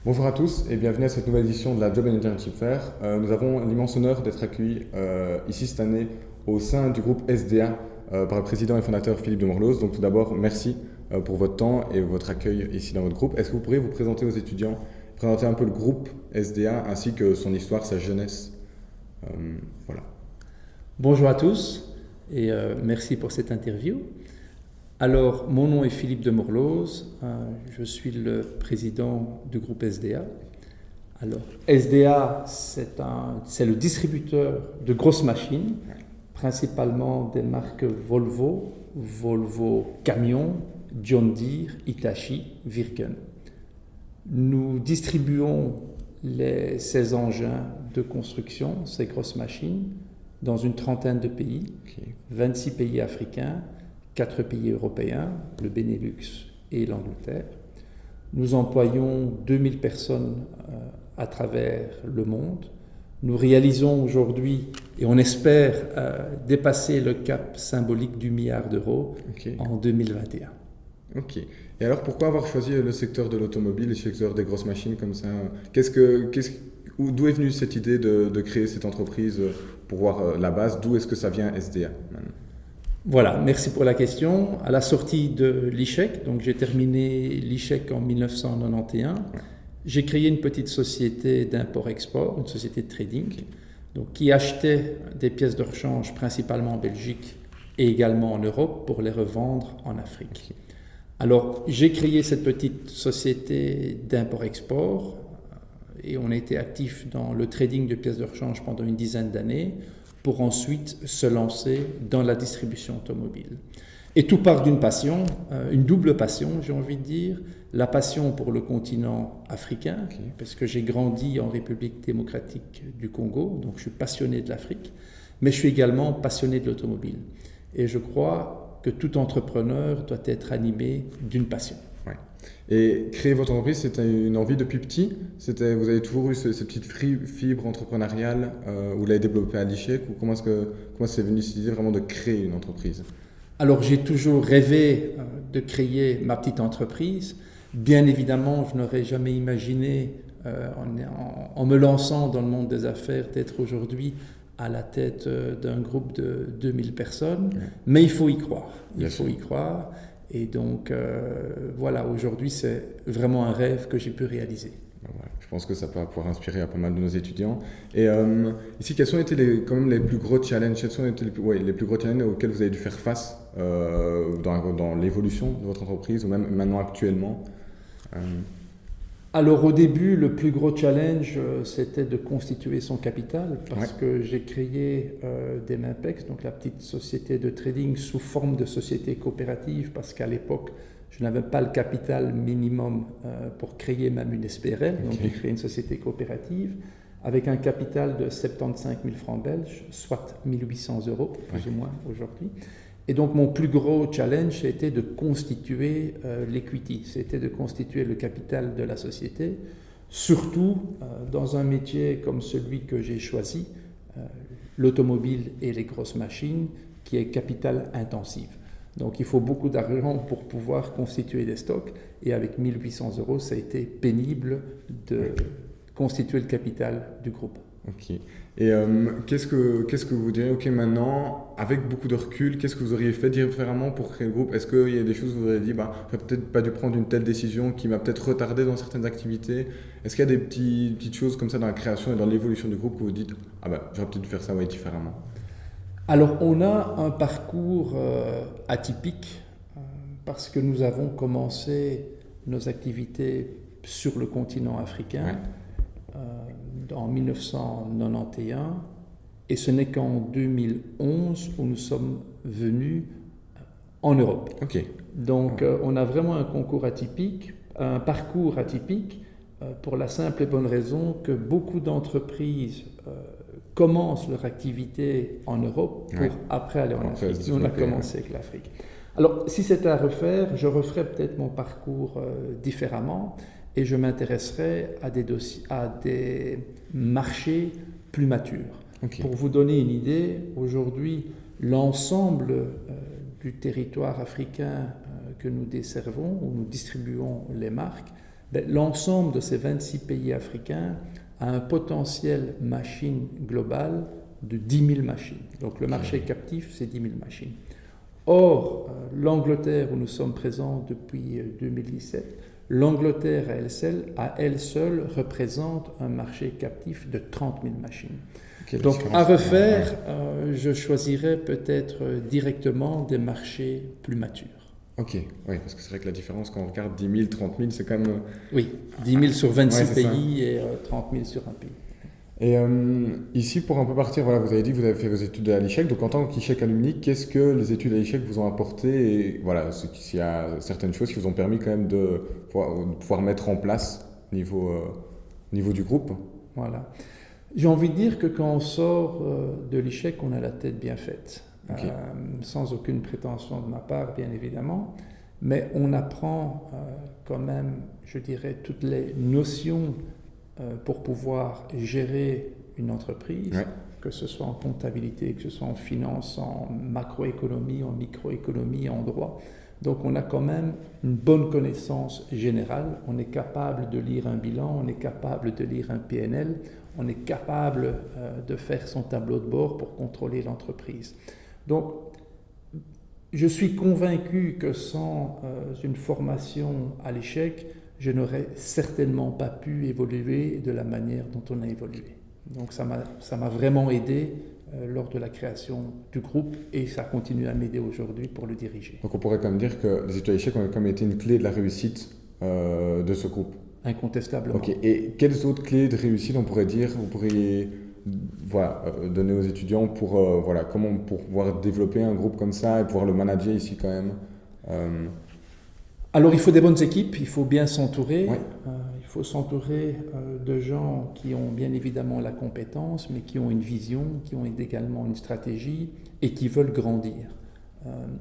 Bonjour à tous et bienvenue à cette nouvelle édition de la Job and Internship Fair. Nous avons l'immense honneur d'être accueillis ici cette année au sein du groupe SDA par le président et fondateur Philippe de Morlose. Donc tout d'abord, merci pour votre temps et votre accueil ici dans votre groupe. Est-ce que vous pourriez vous présenter aux étudiants, présenter un peu le groupe SDA ainsi que son histoire, sa jeunesse. Voilà. Bonjour à tous et merci pour cette interview. Alors, mon nom est Philippe de Morlose, je suis le président du groupe SDA. Alors, SDA, c'est le distributeur de grosses machines, principalement des marques Volvo, Volvo Camion, John Deere, Hitachi, Wirken. Nous distribuons ces engins de construction, ces grosses machines, dans une trentaine de pays, 26 pays africains, 4 pays européens, le Benelux et l'Angleterre. Nous employons 2000 personnes à travers le monde. Nous réalisons aujourd'hui, et on espère dépasser le cap symbolique du milliard d'euros en 2021. Ok. Et alors, pourquoi avoir choisi le secteur de l'automobile, le secteur des grosses machines comme ça? D'où est venue cette idée de créer cette entreprise pour voir la base? D'où est-ce que ça vient SDA maintenant? Voilà, merci pour la question. À la sortie de l'ICHEC, donc j'ai terminé l'ICHEC en 1991, j'ai créé une petite société d'import-export, une société de trading, donc, qui achetait des pièces de rechange principalement en Belgique et également en Europe pour les revendre en Afrique. Alors, j'ai créé cette petite société d'import-export et on a été actif dans le trading de pièces de rechange pendant une dizaine d'années pour ensuite se lancer dans la distribution automobile. Et tout part d'une passion, une double passion, j'ai envie de dire, la passion pour le continent africain, parce que j'ai grandi en République démocratique du Congo, donc je suis passionné de l'Afrique, mais je suis également passionné de l'automobile. Et je crois que tout entrepreneur doit être animé d'une passion. Ouais. Et créer votre entreprise, c'était une envie depuis petit? Vous avez toujours eu cette petite fibre entrepreneuriale, vous l'avez développée à l'ICHEC, ou comment c'est venu cette idée vraiment de créer une entreprise? Alors j'ai toujours rêvé de créer ma petite entreprise. Bien évidemment, je n'aurais jamais imaginé, en me lançant dans le monde des affaires, d'être aujourd'hui à la tête d'un groupe de 2000 personnes. Mais il faut y croire. Il faut y croire. Et donc, voilà, aujourd'hui, c'est vraiment un rêve que j'ai pu réaliser. Je pense que ça peut pouvoir inspirer à pas mal de nos étudiants. Et ici, quels ont été quand même les plus gros challenges, les plus gros challenges auxquels vous avez dû faire face dans l'évolution de votre entreprise, ou même maintenant actuellement? Alors au début, le plus gros challenge, c'était de constituer son capital parce que j'ai créé Demimpex, donc la petite société de trading sous forme de société coopérative parce qu'à l'époque, je n'avais pas le capital minimum pour créer ma SPRL, donc j'ai créé une société coopérative avec un capital de 75 000 francs belges, soit 1 800 euros plus ou moins aujourd'hui. Et donc mon plus gros challenge, c'était de constituer l'equity, c'était de constituer le capital de la société, surtout dans un métier comme celui que j'ai choisi, l'automobile et les grosses machines, qui est capital intensif. Donc il faut beaucoup d'argent pour pouvoir constituer des stocks, et avec 1 800 euros, ça a été pénible de constituer le capital du groupe. Ok. Et qu'est-ce que vous diriez, ok, maintenant, avec beaucoup de recul, qu'est-ce que vous auriez fait différemment pour créer le groupe? Est-ce qu'il y a des choses où vous auriez dit, j'aurais peut-être pas dû prendre une telle décision qui m'a peut-être retardé dans certaines activités? Est-ce qu'il y a des petites choses comme ça dans la création et dans l'évolution du groupe où vous dites, j'aurais peut-être dû faire ça différemment? Alors, on a un parcours atypique parce que nous avons commencé nos activités sur le continent africain en 1991 et ce n'est qu'en 2011 où nous sommes venus en Europe. Donc, on a vraiment un parcours atypique pour la simple et bonne raison que beaucoup d'entreprises commencent leur activité en Europe pour après aller en Afrique. Nous, on a commencé avec l'Afrique. Alors, si c'était à refaire, je referais peut-être mon parcours différemment et je m'intéresserais à des marchés plus matures. Pour vous donner une idée, aujourd'hui, l'ensemble du territoire africain que nous desservons, où nous distribuons les marques, L'ensemble de ces 26 pays africains a un potentiel machine global de 10 000 machines. Donc le marché captif, c'est 10 000 machines. Or, l'Angleterre, où nous sommes présents depuis 2017, l'Angleterre à elle seule représente un marché captif de 30 000 machines. Donc à refaire, je choisirais peut-être directement des marchés plus matures. Ok, oui, parce que c'est vrai que la différence, quand on regarde 10 000, 30 000, c'est quand même... Oui, 10 000 sur 26 pays et 30 000 sur un pays. Et ici, pour un peu partir, voilà, vous avez dit que vous avez fait vos études à l'ICHEC. Donc, en tant qu'ICHEC alumni, qu'est-ce que les études à l'ICHEC vous ont apporté? Et voilà, s'il y a certaines choses qui vous ont permis quand même de pouvoir mettre en place au niveau du groupe. Voilà. J'ai envie de dire que quand on sort de l'ICHEC, on a la tête bien faite. Okay. Sans aucune prétention de ma part, bien évidemment. Mais on apprend quand même, je dirais, toutes les notions pour pouvoir gérer une entreprise, que ce soit en comptabilité, que ce soit en finance, en macroéconomie, en microéconomie, en droit. Donc on a quand même une bonne connaissance générale, on est capable de lire un bilan, on est capable de lire un PNL, on est capable de faire son tableau de bord pour contrôler l'entreprise. Donc je suis convaincu que sans une formation à l'ICHEC, je n'aurais certainement pas pu évoluer de la manière dont on a évolué. Donc ça m'a vraiment aidé lors de la création du groupe et ça continue à m'aider aujourd'hui pour le diriger. Donc on pourrait quand même dire que les études à l'ICHEC ont quand même été une clé de la réussite de ce groupe. Incontestablement. Ok. Et quelles autres clés de réussite on pourrait dire, vous pourriez donner aux étudiants pour pouvoir développer un groupe comme ça et pouvoir le manager ici quand même Alors il faut des bonnes équipes, il faut bien s'entourer. Il faut s'entourer de gens qui ont bien évidemment la compétence, mais qui ont une vision, qui ont également une stratégie et qui veulent grandir.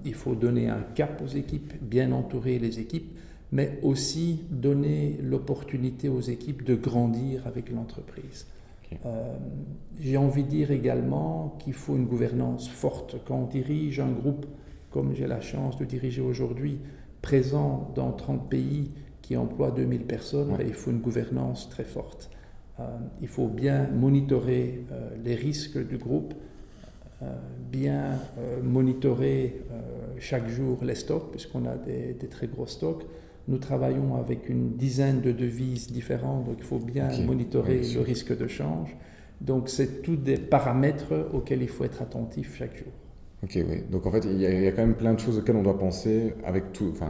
Il faut donner un cap aux équipes, bien entourer les équipes, mais aussi donner l'opportunité aux équipes de grandir avec l'entreprise. Okay. J'ai envie de dire également qu'il faut une gouvernance forte. Quand on dirige un groupe, comme j'ai la chance de diriger aujourd'hui, présent dans 30 pays qui emploie 2000 personnes, il faut une gouvernance très forte. Il faut bien monitorer les risques du groupe, bien monitorer chaque jour les stocks, puisqu'on a des très gros stocks. Nous travaillons avec une dizaine de devises différentes, donc il faut bien monitorer le risque de change. Donc c'est tous des paramètres auxquels il faut être attentif chaque jour. Ok, oui. Donc en fait, il y a quand même plein de choses auxquelles on doit penser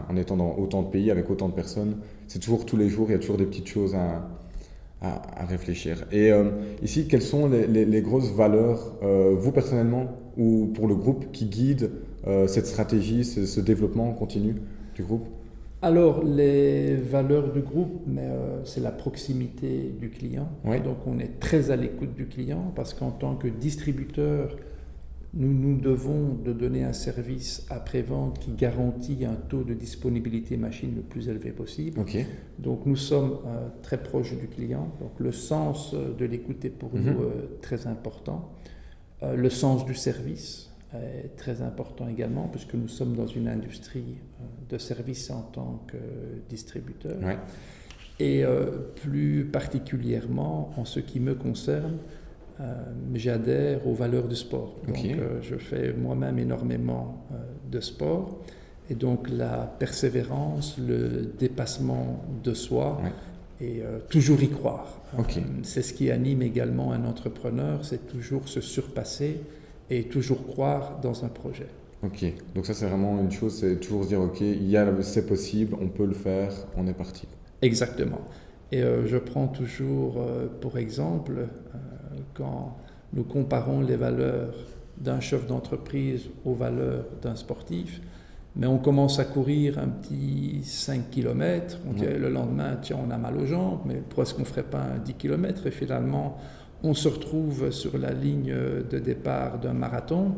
en étant dans autant de pays, avec autant de personnes. C'est toujours tous les jours, il y a toujours des petites choses à réfléchir. Et ici, quelles sont les grosses valeurs, vous personnellement, ou pour le groupe, qui guident cette stratégie, ce développement continu du groupe? Alors, les valeurs du groupe, c'est la proximité du client. Donc on est très à l'écoute du client, parce qu'en tant que distributeur, nous devons de donner un service après-vente qui garantit un taux de disponibilité machine le plus élevé possible. Donc nous sommes très proches du client. Donc le sens de l'écoute est pour nous très important. Le sens du service est très important également, puisque nous sommes dans une industrie de service en tant que distributeur. Et plus particulièrement, en ce qui me concerne, j'adhère aux valeurs du sport. Donc, je fais moi-même énormément de sport. Et donc, la persévérance, le dépassement de soi et toujours y croire. C'est ce qui anime également un entrepreneur, c'est toujours se surpasser et toujours croire dans un projet. Ok, donc ça c'est vraiment une chose, c'est toujours se dire c'est possible, on peut le faire, on est parti. Exactement. Et je prends toujours pour exemple, quand nous comparons les valeurs d'un chef d'entreprise aux valeurs d'un sportif, mais on commence à courir un petit 5 km, on dit le lendemain, tiens, on a mal aux jambes, mais pourquoi est-ce qu'on ne ferait pas un 10 km? Et finalement, on se retrouve sur la ligne de départ d'un marathon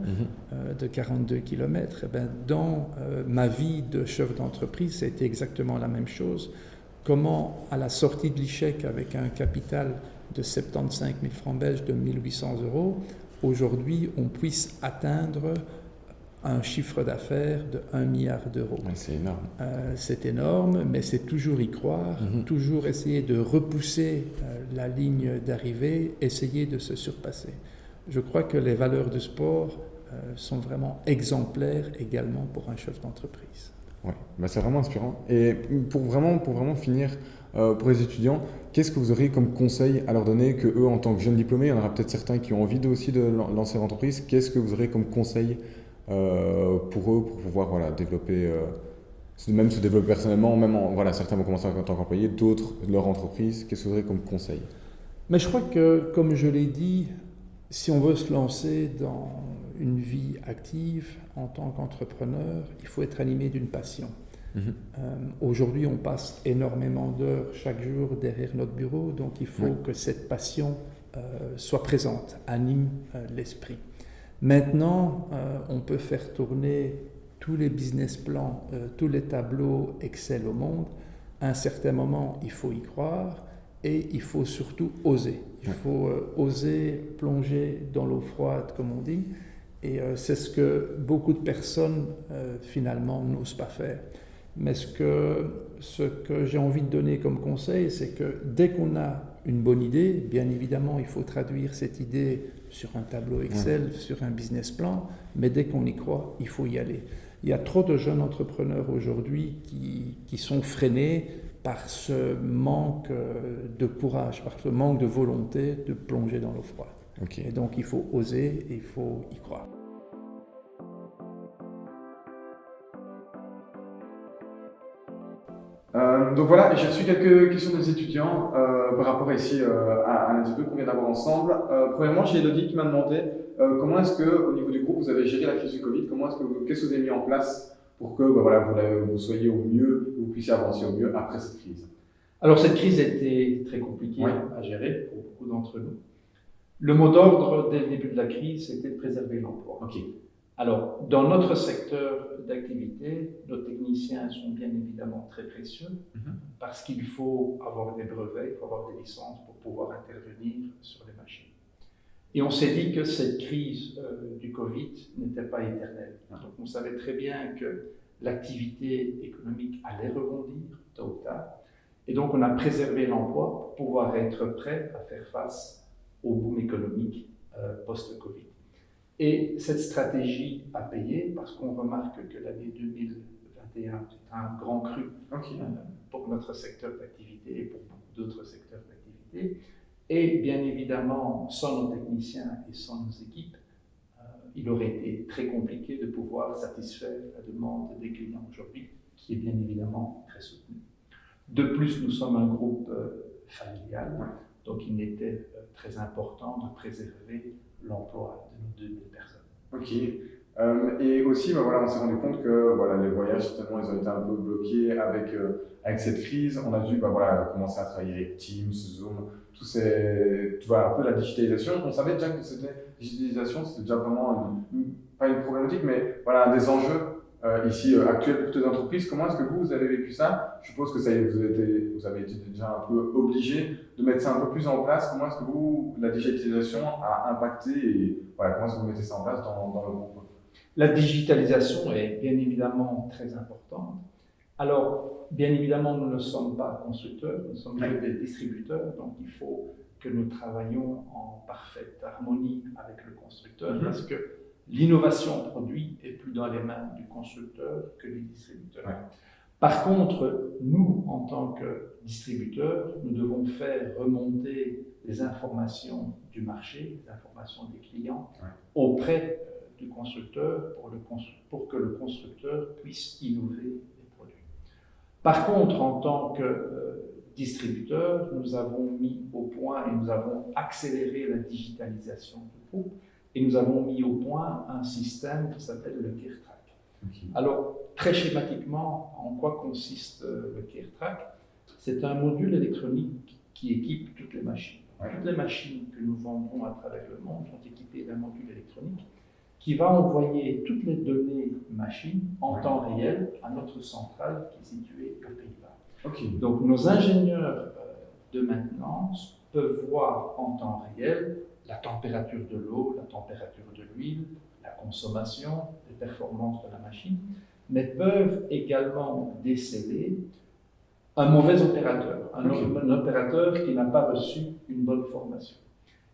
de 42 km. Et bien, dans ma vie de chef d'entreprise, c'était exactement la même chose. Comment, à la sortie de l'ICHEC, avec un capital de 75 000 francs belges, de 1 800 €, aujourd'hui, on puisse atteindre un chiffre d'affaires de 1 milliard d'euros. Ouais, c'est énorme. C'est énorme, mais c'est toujours y croire, toujours essayer de repousser la ligne d'arrivée, essayer de se surpasser. Je crois que les valeurs du sport sont vraiment exemplaires également pour un chef d'entreprise. Ouais, bah c'est vraiment inspirant. Et pour vraiment finir, pour les étudiants, qu'est-ce que vous auriez comme conseil à leur donner que eux, en tant que jeunes diplômés, il y en aura peut-être certains qui ont envie aussi de lancer leur entreprise, qu'est-ce que vous auriez comme conseil pour eux, pour pouvoir développer, même se développer personnellement, même certains vont commencer en tant qu'employés, d'autres leur entreprise, qu'est-ce que vous auriez comme conseil? Mais je crois que, comme je l'ai dit, si on veut se lancer dans une vie active en tant qu'entrepreneur, il faut être animé d'une passion. Aujourd'hui, on passe énormément d'heures chaque jour derrière notre bureau, donc il faut que cette passion soit présente, anime l'esprit. Maintenant, on peut faire tourner tous les business plans, tous les tableaux Excel au monde. À un certain moment, il faut y croire et il faut surtout oser. Il faut oser plonger dans l'eau froide, comme on dit. Et c'est ce que beaucoup de personnes, finalement, n'osent pas faire. Mais ce que j'ai envie de donner comme conseil, c'est que dès qu'on a une bonne idée, bien évidemment, il faut traduire cette idée sur un tableau Excel, sur un business plan, mais dès qu'on y croit, il faut y aller. Il y a trop de jeunes entrepreneurs aujourd'hui qui sont freinés par ce manque de courage, par ce manque de volonté de plonger dans l'eau froide. Okay. Et donc il faut oser et il faut y croire. Donc voilà, j'ai reçu quelques questions des étudiants par rapport ici à l'interview qu'on vient d'avoir ensemble. Premièrement, j'ai Elodie qui m'a demandé comment est-ce que, au niveau du groupe, vous avez géré la crise du Covid, qu'est-ce que vous avez mis en place pour que vous soyez au mieux, que vous puissiez avancer au mieux après cette crise? Alors cette crise a été très compliquée à gérer pour beaucoup d'entre nous. Le mot d'ordre dès le début de la crise, c'était de préserver l'emploi. Alors, dans notre secteur d'activité, nos techniciens sont bien évidemment très précieux parce qu'il faut avoir des brevets, il faut avoir des licences pour pouvoir intervenir sur les machines. Et on s'est dit que cette crise du Covid n'était pas éternelle. Donc on savait très bien que l'activité économique allait rebondir tôt ou tard. Et donc on a préservé l'emploi pour pouvoir être prêt à faire face au boom économique post-Covid. Et cette stratégie a payé parce qu'on remarque que l'année 2021 est un grand cru pour notre secteur d'activité et pour beaucoup d'autres secteurs d'activité. Et bien évidemment, sans nos techniciens et sans nos équipes, il aurait été très compliqué de pouvoir satisfaire la demande des clients aujourd'hui, qui est bien évidemment très soutenue. De plus, nous sommes un groupe familial, donc il était très important de préserver l'emploi de nos 2000 personnes. Et aussi, on s'est rendu compte que les voyages, certainement, ils ont été un peu bloqués avec cette crise. On a dû commencer à travailler avec Teams, Zoom, un peu la digitalisation. On savait déjà que la digitalisation, c'était déjà vraiment pas une problématique, mais un des enjeux ici actuels pour toutes les entreprises. Comment est-ce que vous avez vécu ça? Je suppose que vous avez été déjà un peu obligé de mettre ça un peu plus en place. Comment est-ce que la digitalisation a impacté et comment est-ce que vous mettez ça en place dans le groupe? La digitalisation est bien évidemment très importante. Alors, bien évidemment, nous ne sommes pas constructeurs, nous sommes des distributeurs, donc il faut que nous travaillions en parfaite harmonie avec le constructeur parce que l'innovation produit est plus dans les mains du constructeur que du distributeur. Par contre, nous, en tant que distributeurs, nous devons faire remonter les informations du marché, les informations des clients auprès du constructeur pour que le constructeur puisse innover les produits. Par contre, en tant que distributeur, nous avons mis au point et nous avons accéléré la digitalisation du groupe et nous avons mis au point un système qui s'appelle le CareTrack. Alors, très schématiquement, en quoi consiste le CareTrack? C'est un module électronique qui équipe toutes les machines. Toutes les machines que nous vendons à travers le monde sont équipées d'un module électronique qui va envoyer toutes les données machines en temps réel à notre centrale qui est située aux Pays-Bas. Donc nos ingénieurs de maintenance peuvent voir en temps réel la température de l'eau, la température de l'huile, la la consommation, les performances de la machine, mais peuvent également déceler un mauvais opérateur, un opérateur qui n'a pas reçu une bonne formation.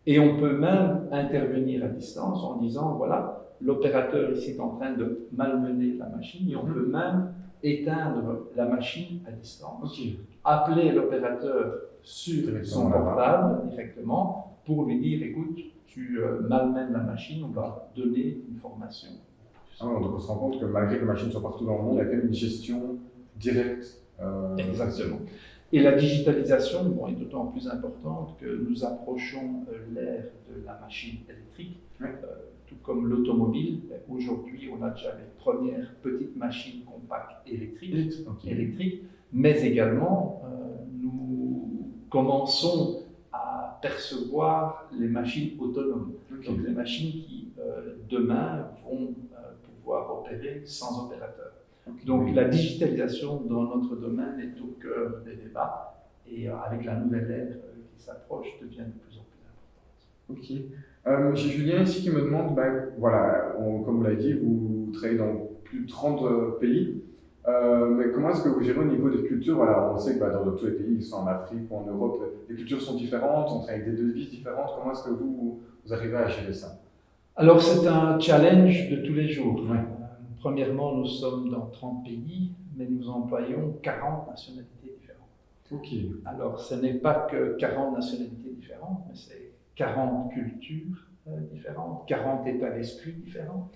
Et on peut même intervenir à distance en disant, voilà, l'opérateur ici est en train de malmener la machine, et on peut même éteindre la machine à distance, appeler l'opérateur sur son portable directement pour lui dire, écoute, tu malmènes la machine, on va donner une formation. Donc on se rend compte que malgré que les machines soient partout dans le monde, il y a quand même une gestion directe. Exactement. Et la digitalisation est d'autant plus importante que nous approchons l'ère de la machine électrique, tout comme l'automobile. Aujourd'hui, on a déjà les premières petites machines compactes électriques, mais également nous commençons à percevoir les machines autonomes. Donc les machines qui, demain, vont pouvoir opérer sans opérateur. Donc la digitalisation dans notre domaine est au cœur des débats et avec la nouvelle ère qui s'approche devient de plus en plus importante. Monsieur Julien ici qui me demande, voilà, comme vous l'avez dit, vous travaillez dans plus de 30 pays, mais comment est-ce que vous gérez au niveau des cultures? Voilà, on sait que dans tous les pays, soit en Afrique ou en Europe, les cultures sont différentes, on travaille avec des devises différentes. Comment est-ce que vous arrivez à gérer ça? Alors c'est un challenge de tous les jours. Premièrement, nous sommes dans 30 pays, mais nous employons 40 nationalités différentes. Alors, ce n'est pas que 40 nationalités différentes, mais c'est 40 cultures différentes, 40 états d'esprit différents.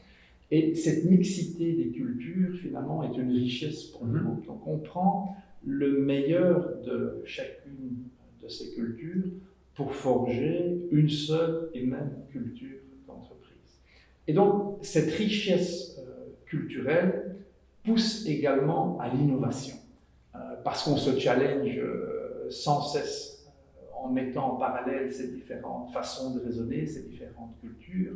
Et cette mixité des cultures, finalement, est une richesse pour le groupe. Donc, on prend le meilleur de chacune de ces cultures pour forger une seule et même culture d'entreprise. Et donc, cette richesse culturelle pousse également à l'innovation, parce qu'on se challenge sans cesse en mettant en parallèle ces différentes façons de raisonner, ces différentes cultures,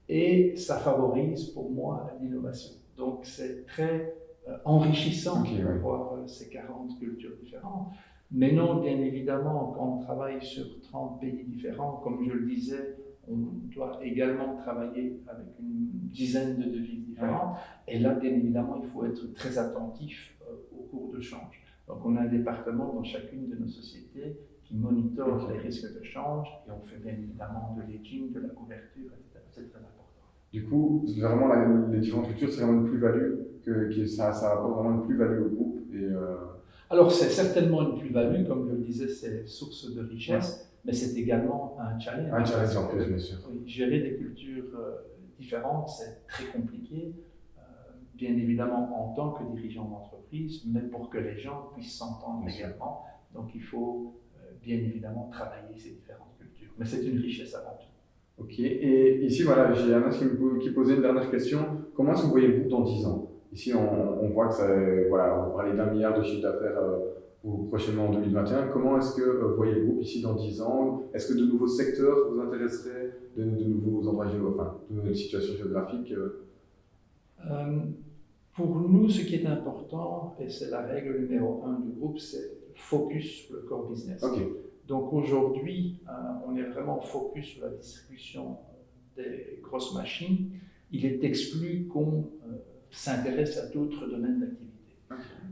et ça favorise pour moi l'innovation. Donc c'est très enrichissant de voir ces 40 cultures différentes. Mais non, bien évidemment, quand on travaille sur 30 pays différents, comme je le disais, on doit également travailler avec une dizaine de devises différentes. Et là, bien évidemment, il faut être très attentif au cours de change. Donc, on a un département dans chacune de nos sociétés qui monitore les risques de change et on fait bien évidemment de l'edging, de la couverture, etc. C'est très important. Du coup, vraiment, les différentes cultures, c'est vraiment une plus-value, ça apporte vraiment une plus-value au groupe. Alors, c'est certainement une plus-value, comme je le disais, c'est source de richesse. Mais c'est également un challenge. Un challenge en plus, bien sûr. Oui, gérer des cultures différentes, c'est très compliqué, bien évidemment en tant que dirigeant d'entreprise, mais pour que les gens puissent s'entendre également. Donc il faut bien évidemment travailler ces différentes cultures. Mais c'est une richesse avant tout. Et ici, voilà, j'ai Anna qui posait une dernière question. Comment est-ce que vous voyez le groupe dans 10 ans? Ici, on voit que on parlait d'1 milliard de chiffre d'affaires prochainement en 2021. Comment est-ce que vous voyez le groupe ici dans 10 ans? Est-ce que de nouveaux secteurs vous intéresseraient, de nouveaux endroits de nouvelles situations géographiques? Pour nous, ce qui est important, et c'est la règle numéro 1 du groupe, c'est focus sur le core business. Donc aujourd'hui, on est vraiment focus sur la distribution des grosses machines. Il est exclu qu'on s'intéresse à d'autres domaines d'activité.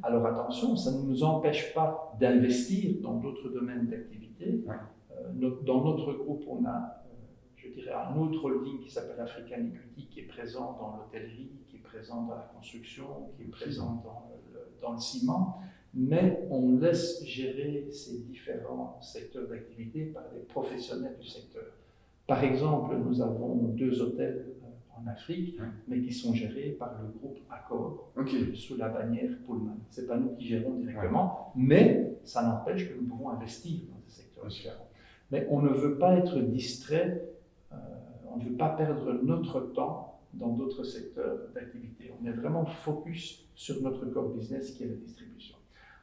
Alors attention, ça ne nous empêche pas d'investir dans d'autres domaines d'activité. Dans notre groupe, on a, je dirais, un autre holding qui s'appelle African Equity, qui est présent dans l'hôtellerie, qui est présent dans la construction, qui est présent dans le ciment. Mais on laisse gérer ces différents secteurs d'activité par des professionnels du secteur. Par exemple, nous avons 2 hôtels en Afrique, mais qui sont gérés par le groupe Accor, sous la bannière Pullman. Ce n'est pas nous qui gérons directement, mais ça n'empêche que nous pouvons investir dans des secteurs différents. Mais on ne veut pas être distrait, on ne veut pas perdre notre temps dans d'autres secteurs d'activité. On est vraiment focus sur notre core business qui est la distribution.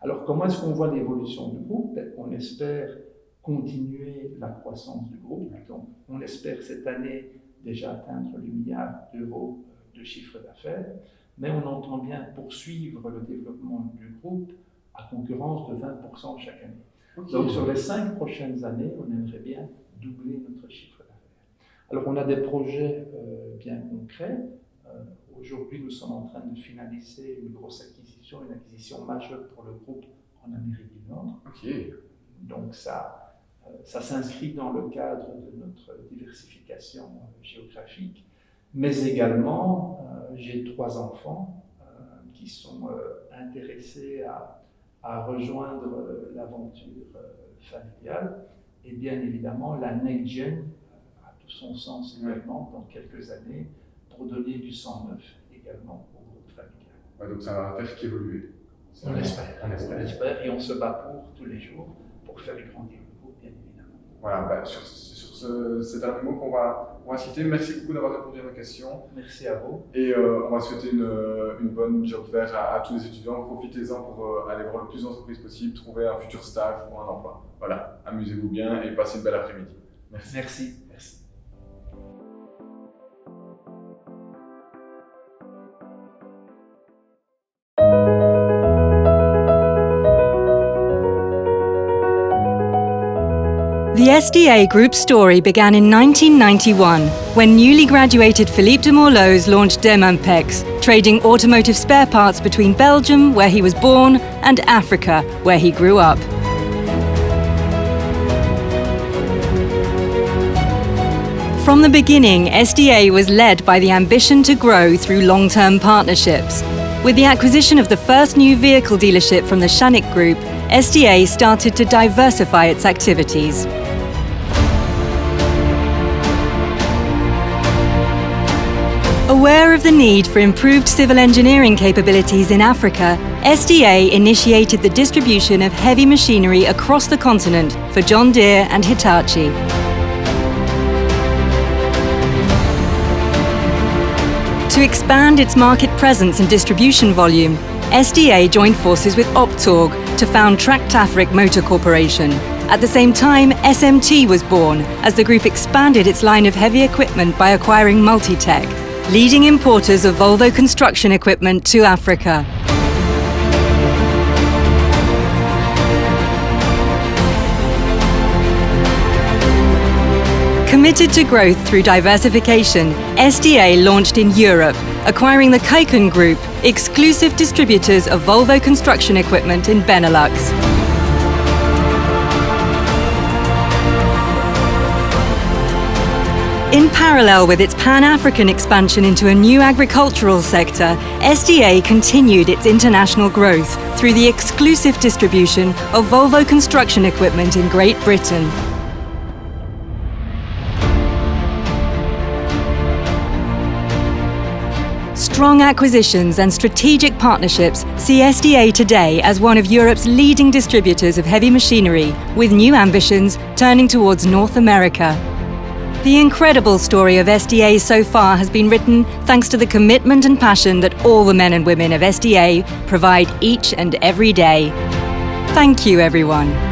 Alors comment est-ce qu'on voit l'évolution du groupe? On espère continuer la croissance du groupe. Donc, on espère cette année déjà atteindre le milliard d'euros de chiffre d'affaires, mais on entend bien poursuivre le développement du groupe à concurrence de 20% chaque année. Donc sur les 5 prochaines années, on aimerait bien doubler notre chiffre d'affaires. Alors on a des projets bien concrets. Aujourd'hui, nous sommes en train de finaliser une grosse acquisition, une acquisition majeure pour le groupe en Amérique du Nord. Ok. Donc ça s'inscrit dans le cadre de notre diversification géographique. Mais également, j'ai 3 enfants qui sont intéressés à rejoindre l'aventure familiale. Et bien évidemment, la Next Gen a tout son sens également dans quelques années pour donner du sang neuf également au groupe familial. Ouais, donc ça va faire qu'évoluer. On l'espère et on se bat pour tous les jours pour faire grandir le groupe, bien évidemment. Voilà, sur ces derniers mots qu'on va citer, merci beaucoup d'avoir répondu à ma question. Merci à vous. Et on va souhaiter une bonne job fair à tous les étudiants. Profitez-en pour aller voir le plus d'entreprises possible, trouver un futur stage ou un emploi. Voilà, amusez-vous bien et passez une belle après-midi. Merci. Merci. The SDA Group story began in 1991 when newly graduated Philippe de Morlose launched Demampex, trading automotive spare parts between Belgium, where he was born, and Africa, where he grew up. From the beginning, SDA was led by the ambition to grow through long-term partnerships. With the acquisition of the first new vehicle dealership from the Shanik Group, SDA started to diversify its activities. Aware of the need for improved civil engineering capabilities in Africa, SDA initiated the distribution of heavy machinery across the continent for John Deere and Hitachi. To expand its market presence and distribution volume, SDA joined forces with Optorg to found Tractafric Motor Corporation. At the same time, SMT was born as the group expanded its line of heavy equipment by acquiring Multitech, leading importers of Volvo construction equipment to Africa. Committed to growth through diversification, SDA launched in Europe, acquiring the Kaikon Group, exclusive distributors of Volvo construction equipment in Benelux. In parallel with its Pan-African expansion into a new agricultural sector, SDA continued its international growth through the exclusive distribution of Volvo construction equipment in Great Britain. Strong acquisitions and strategic partnerships see SDA today as one of Europe's leading distributors of heavy machinery, with new ambitions turning towards North America. The incredible story of SDA so far has been written thanks to the commitment and passion that all the men and women of SDA provide each and every day. Thank you, everyone.